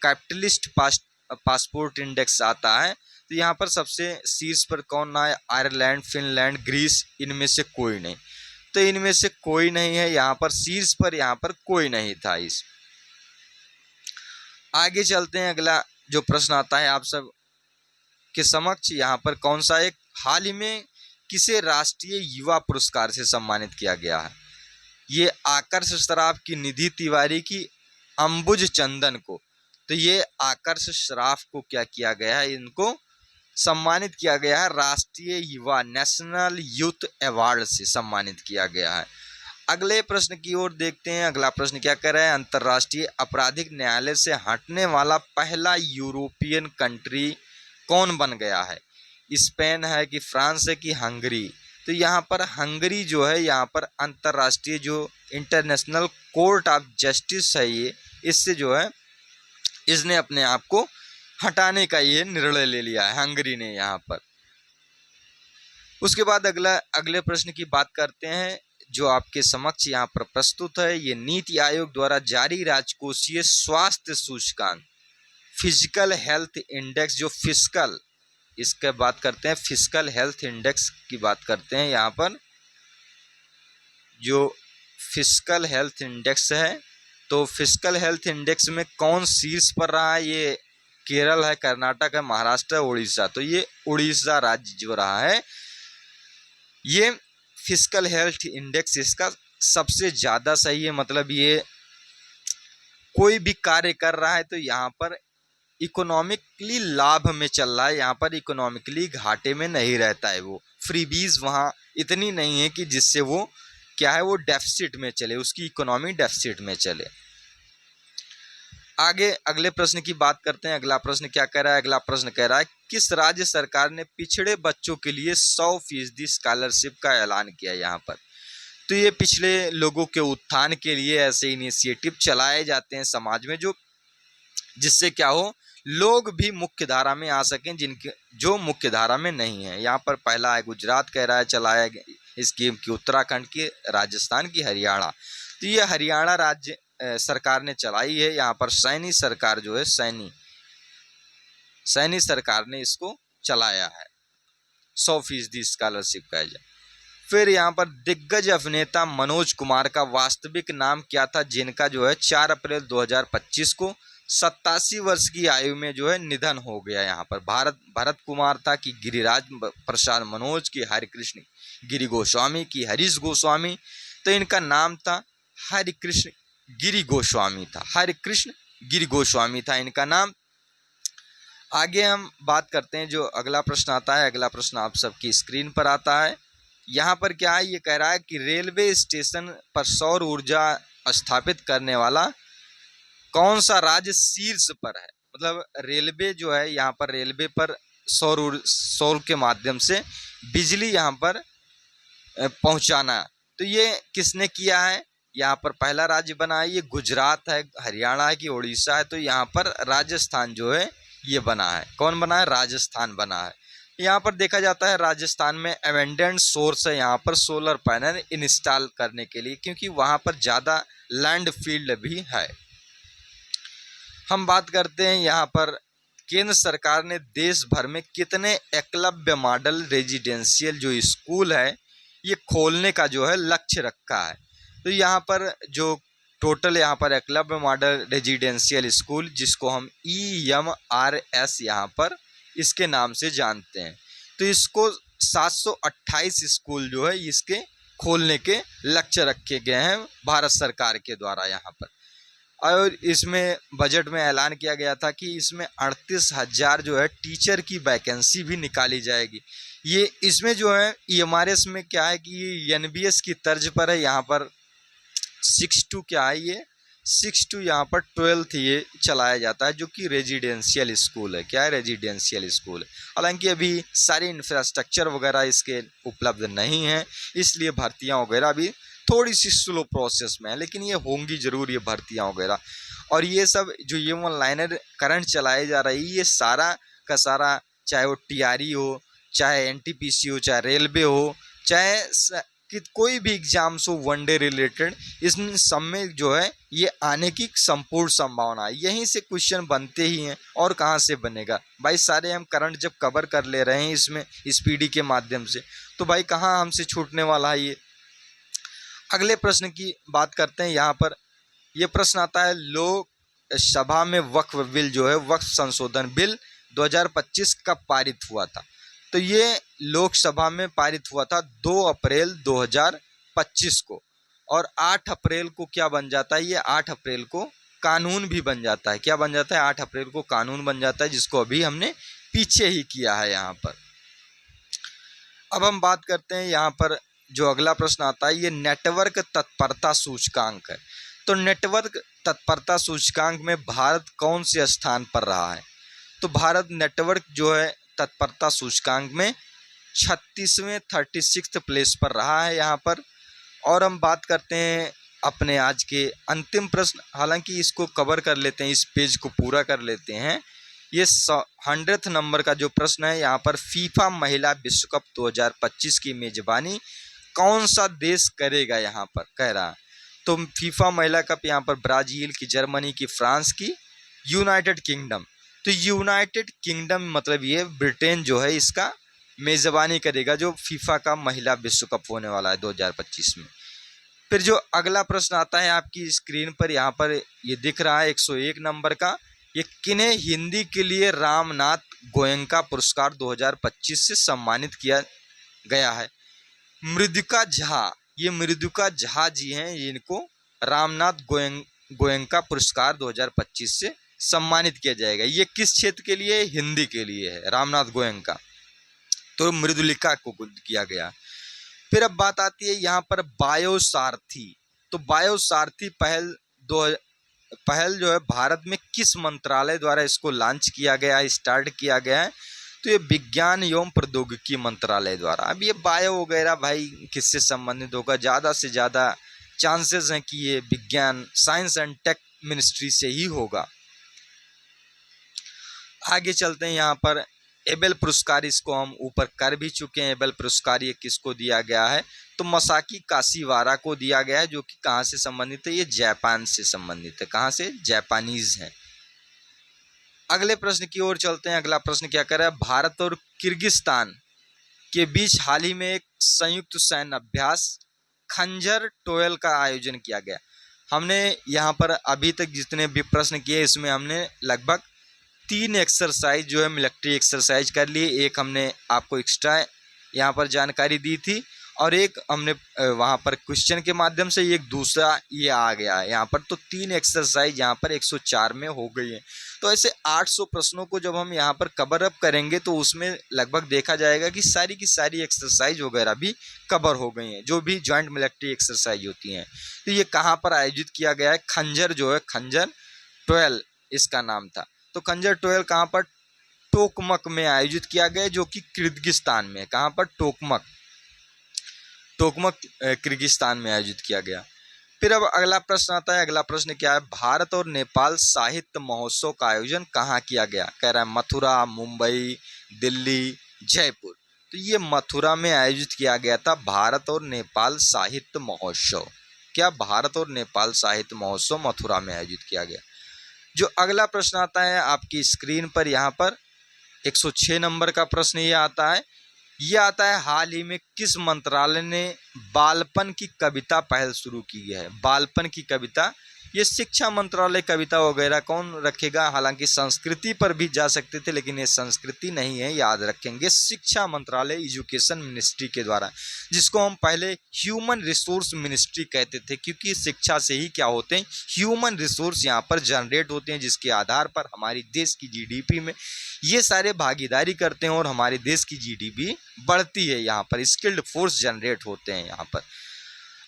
कैपिटलिस्ट पासपोर्ट इंडेक्स आता है, तो यहाँ पर सबसे शीर्ष पर कौन रहा है? आयरलैंड, फिनलैंड, ग्रीस, इनमें से कोई नहीं। तो इनमें से कोई नहीं है, यहाँ पर शीर्ष पर यहाँ पर कोई नहीं था। इस आगे चलते हैं, अगला जो प्रश्न आता है आप सब के समक्ष, यहाँ पर कौन सा एक हाल ही में किसे राष्ट्रीय युवा पुरस्कार से सम्मानित किया गया है? ये आकर्ष श्राफ की निधि तिवारी की अंबुज चंदन को। तो ये आकर्ष श्राफ को क्या किया गया है? इनको सम्मानित किया गया है राष्ट्रीय युवा नेशनल यूथ अवार्ड से सम्मानित किया गया है। अगले प्रश्न की ओर देखते हैं। अगला प्रश्न क्या कह रहा है? अंतर्राष्ट्रीय आपराधिक न्यायालय से हटने वाला पहला यूरोपियन कंट्री कौन बन गया है? स्पेन है कि फ्रांस है कि हंगरी? तो यहाँ पर हंगरी जो है, यहाँ पर अंतर्राष्ट्रीय जो इंटरनेशनल कोर्ट ऑफ जस्टिस है, ये इससे जो है इसने अपने आप को हटाने का ये निर्णय ले लिया है हंगरी ने यहाँ पर। उसके बाद अगले प्रश्न की बात करते हैं जो आपके समक्ष यहाँ पर प्रस्तुत है। ये नीति आयोग द्वारा जारी राजकोषीय स्वास्थ्य सूचकांक फिजिकल हेल्थ इंडेक्स, जो फिजिकल, इसके बात करते हैं फिजिकल हेल्थ इंडेक्स की बात करते हैं। यहाँ पर जो फिजिकल हेल्थ इंडेक्स है, तो फिजिकल हेल्थ इंडेक्स में कौन शीर्ष पर रहा है? ये केरल है, कर्नाटक है, महाराष्ट्र है, उड़ीसा। तो ये उड़ीसा राज्य जो रहा है, ये फिजिकल हेल्थ इंडेक्स इसका सबसे ज़्यादा सही है। मतलब ये कोई भी कार्य कर रहा है तो यहाँ पर इकोनॉमिकली लाभ में चल रहा है, यहाँ पर इकोनॉमिकली घाटे में नहीं रहता है। वो फ्रीबीज वहाँ इतनी नहीं है कि जिससे वो क्या है, वो डेफिसिट में चले, उसकी इकोनॉमी डेफिसिट में चले। आगे अगले प्रश्न की बात करते हैं। अगला प्रश्न क्या कह रहा है? अगला प्रश्न कह रहा है किस राज्य सरकार ने पिछड़े बच्चों के लिए 100% स्कॉलरशिप का ऐलान किया? यहाँ पर तो ये पिछड़े लोगों के उत्थान के लिए ऐसे इनिशिएटिव चलाए जाते हैं समाज में, जो जिससे क्या हो, लोग भी मुख्य धारा में आ सकें जिनके जो मुख्य धारा में नहीं है। यहाँ पर पहला है गुजरात कह रहा है चलाया स्कीम की, उत्तराखंड की, राजस्थान की, हरियाणा। तो ये हरियाणा राज्य सरकार ने चलाई है। यहाँ पर सैनी सरकार जो है, सैनी सरकार ने इसको चलाया है 100% स्कॉलरशिप का। फिर यहाँ पर दिग्गज अभिनेता मनोज कुमार का वास्तविक नाम क्या था, जिनका जो है 4 अप्रैल 2025 को 87 वर्ष की आयु में जो है निधन हो गया। यहाँ पर भरत कुमार था कि गिरिराज प्रसाद मनोज की, हरिकृष्ण गिरि गोस्वामी की, हरीश गोस्वामी। तो इनका नाम था हरिकृष्ण गिरि गोस्वामी था, हरिकृष्ण गिरि गोस्वामी था इनका नाम। आगे हम बात करते हैं जो अगला प्रश्न आता है। अगला प्रश्न आप सबकी स्क्रीन पर आता है। यहाँ पर क्या है, ये कह रहा है कि रेलवे स्टेशन पर सौर ऊर्जा स्थापित करने वाला कौन सा राज्य शीर्ष पर है? मतलब रेलवे जो है, यहाँ पर रेलवे पर सौर के माध्यम से बिजली यहाँ पर पहुँचाना, तो ये किसने किया है? यहाँ पर पहला राज्य बना है, ये गुजरात है, हरियाणा है कि उड़ीसा है? तो यहाँ पर राजस्थान जो है ये बना है। कौन बना है? राजस्थान बना है। यहाँ पर देखा जाता है राजस्थान में एबंडेंट सोर्स है यहाँ पर सोलर पैनल इंस्टॉल करने के लिए, क्योंकि वहाँ पर ज़्यादा लैंड फील्ड भी है। हम बात करते हैं यहाँ पर केंद्र सरकार ने देश भर में कितने एकलव्य मॉडल रेजिडेंशियल जो स्कूल है ये खोलने का जो है लक्ष्य रखा है? तो यहाँ पर जो टोटल यहाँ पर एकलव्य मॉडल रेजिडेंशियल स्कूल, जिसको हम EMRS यहाँ पर इसके नाम से जानते हैं, तो इसको 728 स्कूल जो है इसके खोलने के लक्ष्य रखे गए हैं भारत सरकार के द्वारा यहाँ पर। और इसमें बजट में ऐलान किया गया था कि इसमें 38,000 जो है टीचर की वैकेंसी भी निकाली जाएगी। ये इसमें जो है EMRS में क्या है कि ये NBS की तर्ज पर है। यहाँ पर 6 to क्या है, ये 6 to यहाँ पर 12th ये चलाया जाता है, जो कि रेजिडेंशियल स्कूल है। क्या है? रेजिडेंशियल स्कूल है। हालांकि अभी सारे इंफ्रास्ट्रक्चर वगैरह इसके उपलब्ध नहीं है, इसलिए भर्तियाँ वगैरह भी थोड़ी सी स्लो प्रोसेस में है, लेकिन ये होंगी जरूर ये भर्तियाँ वगैरह। और ये सब जो ये ऑनलाइनर करंट चलाए जा रही है, ये सारा का सारा, चाहे वो टीआरई हो, चाहे एनटीपीसी हो, चाहे रेलवे हो, चाहे कि कोई भी एग्जाम्स हो वनडे रिलेटेड, इस सब में जो है ये आने की संपूर्ण संभावना है। यहीं से क्वेश्चन बनते ही हैं, और कहाँ से बनेगा भाई। सारे हम करंट जब कवर कर ले रहे हैं इसमें स्पीडी के माध्यम से, तो भाई कहाँ हमसे छूटने वाला है ये। अगले प्रश्न की बात करते हैं। यहाँ पर ये प्रश्न आता है, लोकसभा में वक्फ बिल जो है, वक्फ संशोधन बिल 2025 कब पारित हुआ था? तो ये लोकसभा में पारित हुआ था 2 अप्रैल 2025 को, और 8 अप्रैल को क्या बन जाता है, ये 8 अप्रैल को कानून भी बन जाता है। क्या बन जाता है? 8 अप्रैल को कानून बन जाता है, जिसको अभी हमने पीछे ही किया है यहाँ पर। अब हम बात करते हैं यहाँ पर, जो अगला प्रश्न आता है, ये नेटवर्क तत्परता सूचकांक है। तो नेटवर्क तत्परता सूचकांक में भारत कौन से स्थान पर रहा है? तो भारत नेटवर्क जो है तत्परता सूचकांक में 36वें 36th प्लेस पर रहा है यहाँ पर। और हम बात करते हैं अपने आज के अंतिम प्रश्न, हालांकि इसको कवर कर लेते हैं, इस पेज को पूरा कर लेते हैं। ये 100th नंबर का जो प्रश्न है यहाँ पर, फीफा महिला विश्व कप 2025 की मेजबानी कौन सा देश करेगा यहाँ पर, कह रहा है। तो फीफा महिला कप यहाँ पर ब्राजील की, जर्मनी की, फ्रांस की, यूनाइटेड किंगडम। तो यूनाइटेड किंगडम मतलब ये ब्रिटेन जो है इसका मेज़बानी करेगा, जो फीफा का महिला विश्व कप होने वाला है 2025 में। फिर जो अगला प्रश्न आता है आपकी स्क्रीन पर, यहाँ पर ये दिख रहा है 101 नंबर का, ये किन्हें हिंदी के लिए रामनाथ गोयनका पुरस्कार 2025 से सम्मानित किया गया है? मृदुका झा, ये मृदुका झा जी हैं, इनको रामनाथ गोयनका पुरस्कार 2025 से सम्मानित किया जाएगा। ये किस क्षेत्र के लिए? हिंदी के लिए है रामनाथ गोयनका, तो मृदुलिका को किया गया। फिर अब बात आती है यहाँ पर बायोसारथी। तो बायोसारथी पहल जो है भारत में किस मंत्रालय द्वारा इसको लॉन्च किया गया है, स्टार्ट किया गया है? तो ये विज्ञान एवं प्रौद्योगिकी मंत्रालय द्वारा। अब ये बायो वगैरह भाई किससे संबंधित होगा? ज़्यादा से ज़्यादा चांसेस हैं कि ये विज्ञान, साइंस एंड टेक मिनिस्ट्री से ही होगा। आगे चलते हैं यहाँ पर, एबेल पुरस्कार, इसको हम ऊपर कर भी चुके हैं। एबेल पुरस्कार ये किसको दिया गया है? तो मसाकी काशीवारा को दिया गया है, जो कि कहाँ से संबंधित है? ये जापान से संबंधित है। कहाँ से? जापानीज है। अगले प्रश्न की ओर चलते हैं। अगला प्रश्न क्या कर रहा है, भारत और किर्गिस्तान के बीच हाल ही में एक संयुक्त सैन्य अभ्यास खंजर 12 का आयोजन किया गया। हमने यहाँ पर अभी तक जितने भी प्रश्न किए, इसमें हमने लगभग 3 एक्सरसाइज जो है मिलिट्री एक्सरसाइज कर लिए। एक हमने आपको एक्स्ट्रा यहाँ पर जानकारी दी थी, और एक हमने वहाँ पर क्वेश्चन के माध्यम से, एक दूसरा ये आ गया है यहाँ पर। तो 3 एक्सरसाइज यहाँ पर 104 में हो गई है। तो ऐसे 800 प्रश्नों को जब हम यहाँ पर कवर अप करेंगे, तो उसमें लगभग देखा जाएगा कि सारी की सारी एक्सरसाइज वगैरह भी कवर हो गई हैं, जो भी जॉइंट मिलिट्री एक्सरसाइज होती हैं। तो ये कहाँ पर आयोजित किया गया है? खंजर जो है, खंजर 12 इसका नाम था। तो खंजर 12 कहाँ पर? टोकमक में आयोजित किया गया, जो कि किर्गिस्तान में। कहाँ पर? टोकमक किर्गिस्तान में आयोजित किया गया। फिर अब अगला प्रश्न आता है। अगला प्रश्न क्या है, भारत और नेपाल साहित्य महोत्सव का आयोजन कहाँ किया गया? कह रहा है मथुरा, मुंबई, दिल्ली, जयपुर। तो ये मथुरा में आयोजित किया गया था भारत और नेपाल साहित्य महोत्सव। क्या? भारत और नेपाल साहित्य महोत्सव मथुरा में आयोजित किया गया। जो अगला प्रश्न आता है आपकी स्क्रीन पर, यहाँ पर 106 नंबर का प्रश्न ये आता है। ये आता है, हाल ही में किस मंत्रालय ने बालपन की कविता पहल शुरू की है? बालपन की कविता, ये शिक्षा मंत्रालय कविता वगैरह कौन रखेगा? हालांकि संस्कृति पर भी जा सकते थे, लेकिन ये संस्कृति नहीं है, याद रखेंगे। शिक्षा मंत्रालय, एजुकेशन मिनिस्ट्री के द्वारा, जिसको हम पहले ह्यूमन रिसोर्स मिनिस्ट्री कहते थे, क्योंकि शिक्षा से ही क्या होते हैं? ह्यूमन रिसोर्स यहाँ पर जनरेट होते हैं, जिसके आधार पर हमारी देश की जीडीपी में ये सारे भागीदारी करते हैं, और हमारे देश की जीडीपी बढ़ती है। यहाँ पर स्किल्ड फोर्स जनरेट होते हैं यहाँ पर।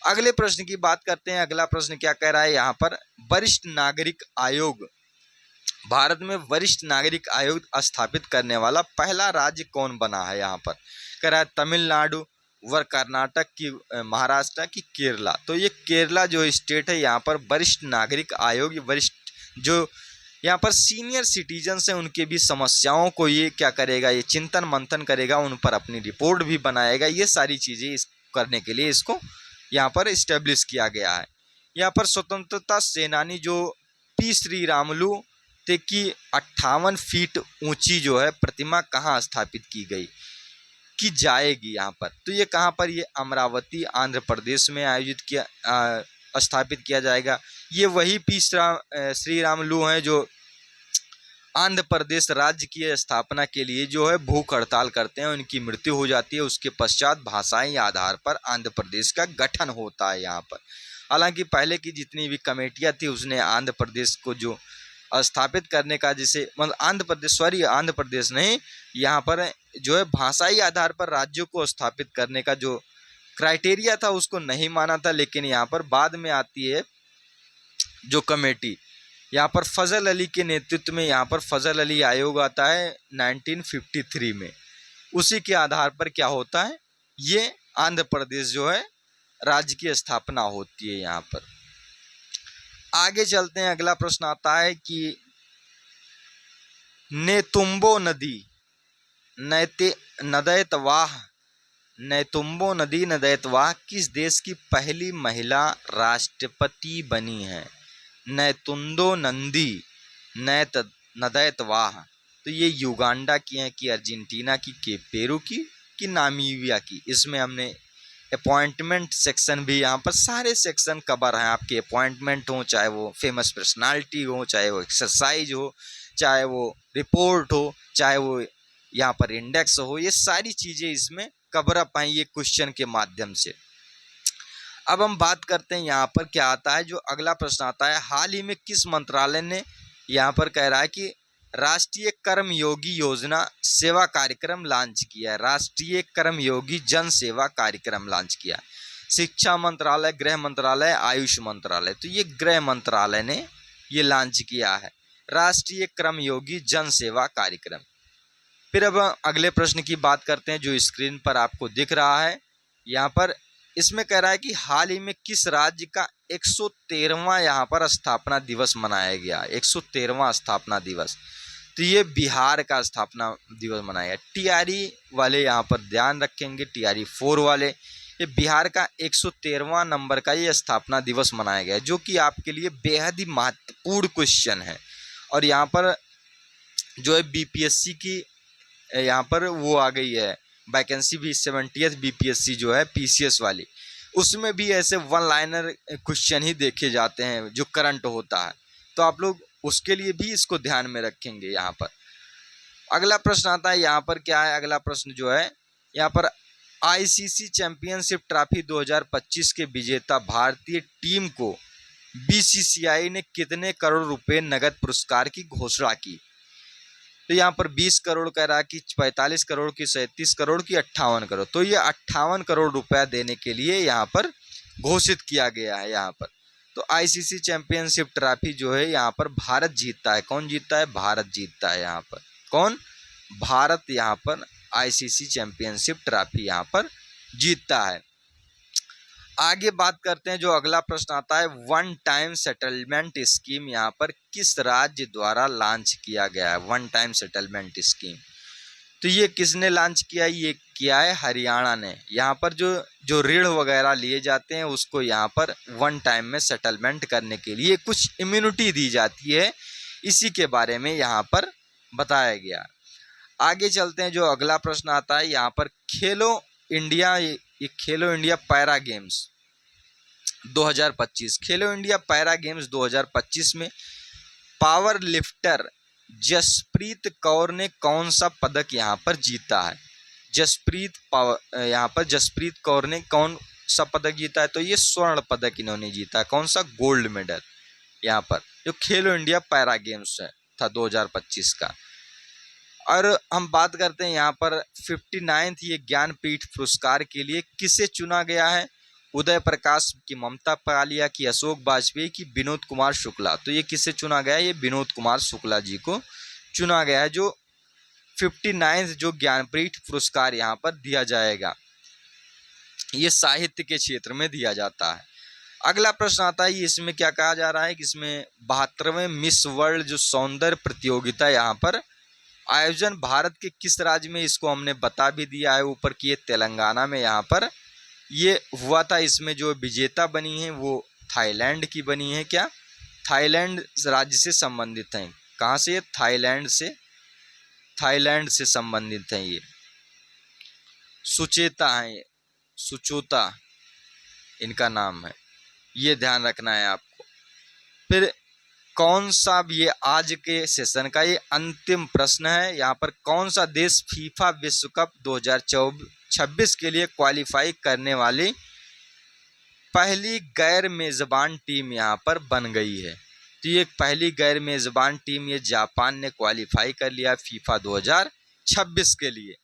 अगले प्रश्न की बात करते हैं। अगला प्रश्न क्या कह रहा है यहाँ पर, वरिष्ठ नागरिक आयोग, भारत में वरिष्ठ नागरिक आयोग स्थापित करने वाला पहला राज्य कौन बना है? यहाँ पर कह रहा है तमिलनाडु, व कर्नाटक की महाराष्ट्र की केरला। तो ये केरला जो स्टेट है यहाँ पर वरिष्ठ नागरिक आयोग, वरिष्ठ जो यहाँ पर सीनियर सिटीजन्स हैं उनके भी समस्याओं को ये क्या करेगा, ये चिंतन मंथन करेगा, उन पर अपनी रिपोर्ट भी बनाएगा। ये सारी चीज़ें इस करने के लिए इसको यहाँ पर इस्टेब्लिश किया गया है। यहाँ पर स्वतंत्रता सेनानी जो पी श्रीरामुलु थे की 58 फीट ऊंची जो है प्रतिमा कहाँ स्थापित की जाएगी यहाँ पर, तो ये कहाँ पर, ये अमरावती आंध्र प्रदेश में आयोजित किया स्थापित किया जाएगा। ये वही पी श्रीरामुलु हैं जो आंध्र प्रदेश राज्य की स्थापना के लिए जो है भूख हड़ताल करते हैं, उनकी मृत्यु हो जाती है। उसके पश्चात भाषाई आधार पर आंध्र प्रदेश का गठन होता है यहाँ पर। हालांकि पहले की जितनी भी कमेटियाँ थी उसने आंध्र प्रदेश को जो स्थापित करने का, जिसे मतलब आंध्र प्रदेश नहीं, यहाँ पर जो है भाषाई आधार पर राज्यों को स्थापित करने का जो क्राइटेरिया था उसको नहीं माना था। लेकिन यहाँ पर बाद में आती है जो कमेटी, यहाँ पर फजल अली के नेतृत्व में यहाँ पर फजल अली आयोग आता है 1953 में। उसी के आधार पर क्या होता है, ये आंध्र प्रदेश जो है राज्य की स्थापना होती है यहाँ पर। आगे चलते हैं, अगला प्रश्न आता है कि नेतुम्बो नदी नदैतवाह किस देश की पहली महिला राष्ट्रपति बनी है? नैतुंदो नंदी नदैतवाह, तो ये युगांडा की है कि अर्जेंटीना की, के पेरू की, कि नामीबिया की। इसमें हमने अपॉइंटमेंट सेक्शन भी, यहाँ पर सारे सेक्शन कवर हैं आपके। अपॉइंटमेंट हो, चाहे वो फेमस पर्सनालिटी हो, चाहे वो एक्सरसाइज हो, चाहे वो रिपोर्ट हो, चाहे वो यहाँ पर इंडेक्स हो, ये सारी चीज़ें इसमें कवर अप हैं ये क्वेश्चन के माध्यम से। अब हम बात करते हैं यहाँ पर क्या आता है, जो अगला प्रश्न आता है, हाल ही में किस मंत्रालय ने, यहाँ पर कह रहा है कि राष्ट्रीय कर्मयोगी योजना सेवा कार्यक्रम लॉन्च किया है। राष्ट्रीय कर्मयोगी जन सेवा कार्यक्रम लॉन्च किया। शिक्षा मंत्रालय, गृह मंत्रालय, आयुष मंत्रालय, तो ये गृह मंत्रालय ने ये लॉन्च किया है राष्ट्रीय कर्मयोगी जन सेवा कार्यक्रम। फिर अब अगले प्रश्न की बात करते हैं जो स्क्रीन पर आपको दिख रहा है। यहाँ पर इसमें कह रहा है कि हाल ही में किस राज्य का 113वां यहाँ पर स्थापना दिवस मनाया गया? 113वां स्थापना दिवस, तो ये बिहार का स्थापना दिवस मनाया गया। टीआरई वाले यहाँ पर ध्यान रखेंगे, टीआरई 4 वाले, ये बिहार का 113वां नंबर का ये स्थापना दिवस मनाया गया है, जो कि आपके लिए बेहद ही महत्वपूर्ण क्वेश्चन है। और यहाँ पर जो है बीपीएससी की यहाँ पर वो आ गई है वैकेंसी भी, 70th बीपीएससी जो है पीसीएस वाली, उसमें भी ऐसे वन लाइनर क्वेश्चन ही देखे जाते हैं जो करंट होता है, तो आप लोग उसके लिए भी इसको ध्यान में रखेंगे। यहाँ पर अगला प्रश्न आता है, यहाँ पर क्या है, अगला प्रश्न जो है यहाँ पर आईसीसी चैंपियनशिप ट्रॉफी 2025 के विजेता भारतीय टीम को बीसीसीआई ने कितने करोड़ रुपए नगद पुरस्कार की घोषणा की? तो यहाँ पर 20 करोड़ कह रहा कि 45 करोड़ की, 37 करोड़ की, 58 करोड़, तो ये 58 करोड़ रुपया देने के लिए यहाँ पर घोषित किया गया है। यहाँ पर तो आईसीसी चैंपियनशिप ट्रॉफी जो है यहाँ पर भारत जीतता है। कौन जीतता है? भारत जीतता है। यहाँ पर कौन? भारत यहाँ पर आईसीसी चैंपियनशिप ट्रॉफी यहाँ पर जीतता है। आगे बात करते हैं, जो अगला प्रश्न आता है, वन टाइम सेटलमेंट स्कीम यहाँ पर किस राज्य द्वारा लॉन्च किया गया है? वन टाइम सेटलमेंट स्कीम, तो ये किसने लॉन्च किया? ये किया है हरियाणा ने। यहाँ पर जो ऋण वगैरह लिए जाते हैं उसको यहाँ पर वन टाइम में सेटलमेंट करने के लिए कुछ इम्यूनिटी दी जाती है, इसी के बारे में यहाँ पर बताया गया। आगे चलते हैं, जो अगला प्रश्न आता है यहाँ पर, खेलो इंडिया पैरा गेम्स 2025, खेलो इंडिया पैरा गेम्स 2025 में पावर लिफ्टर जसप्रीत कौर ने कौन सा पदक यहाँ पर जीता है? यहाँ पर जसप्रीत कौर ने कौन सा पदक जीता है? तो ये स्वर्ण पदक इन्होंने जीता है। कौन सा? Gold medal. यहाँ पर जो खेलो इंडिया पैरा गेम्स था 2025 का। और हम बात करते हैं यहाँ पर 59th ये ज्ञानपीठ पुरस्कार के लिए किसे चुना गया है? उदय प्रकाश की ममता पालिया की, अशोक वाजपेयी की, विनोद कुमार शुक्ला, तो ये किसे चुना गया है? ये विनोद कुमार शुक्ला जी को चुना गया है, जो 59th जो ज्ञानपीठ पुरस्कार यहाँ पर दिया जाएगा। ये साहित्य के क्षेत्र में दिया जाता है। अगला प्रश्न आता है, इसमें क्या कहा जा रहा है कि इसमें 72वें मिस वर्ल्ड जो सौंदर्य प्रतियोगिता यहाँ पर आयोजन भारत के किस राज्य में, इसको हमने बता भी दिया है ऊपर कि ये तेलंगाना में यहाँ पर ये हुआ था। इसमें जो विजेता बनी है वो थाईलैंड की बनी है। क्या? थाईलैंड राज्य से संबंधित हैं। कहाँ से? थाईलैंड से संबंधित हैं। ये सुचेता है, सुचोता इनका नाम है, ये ध्यान रखना है आपको। फिर कौन सा, ये आज के सेशन का ये अंतिम प्रश्न है, यहाँ पर कौन सा देश फीफा विश्व कप 2026 के लिए क्वालिफाई करने वाली पहली गैर मेजबान टीम यहाँ पर बन गई है? तो ये पहली गैर मेजबान टीम ये जापान ने क्वालिफाई कर लिया फीफा 2026 के लिए।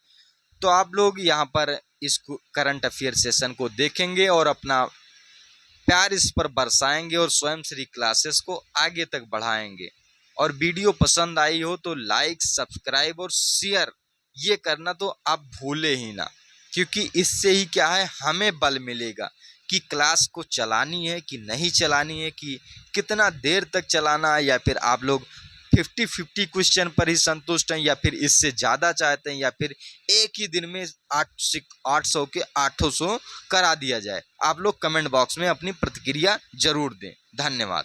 तो आप लोग यहाँ पर इस करंट अफेयर सेशन को देखेंगे और अपना प्यार इस पर बरसाएंगे और स्वयं श्री क्लासेस को आगे तक बढ़ाएंगे। और वीडियो पसंद आई हो तो लाइक, सब्सक्राइब और शेयर ये करना तो आप भूले ही ना, क्योंकि इससे ही क्या है, हमें बल मिलेगा कि क्लास को चलानी है कि नहीं चलानी है, कि कितना देर तक चलाना है, या फिर आप लोग 50-50 क्वेश्चन पर ही संतुष्ट हैं, या फिर इससे ज़्यादा चाहते हैं, या फिर एक ही दिन में 800 के 800 करा दिया जाए। आप लोग कमेंट बॉक्स में अपनी प्रतिक्रिया जरूर दें। धन्यवाद।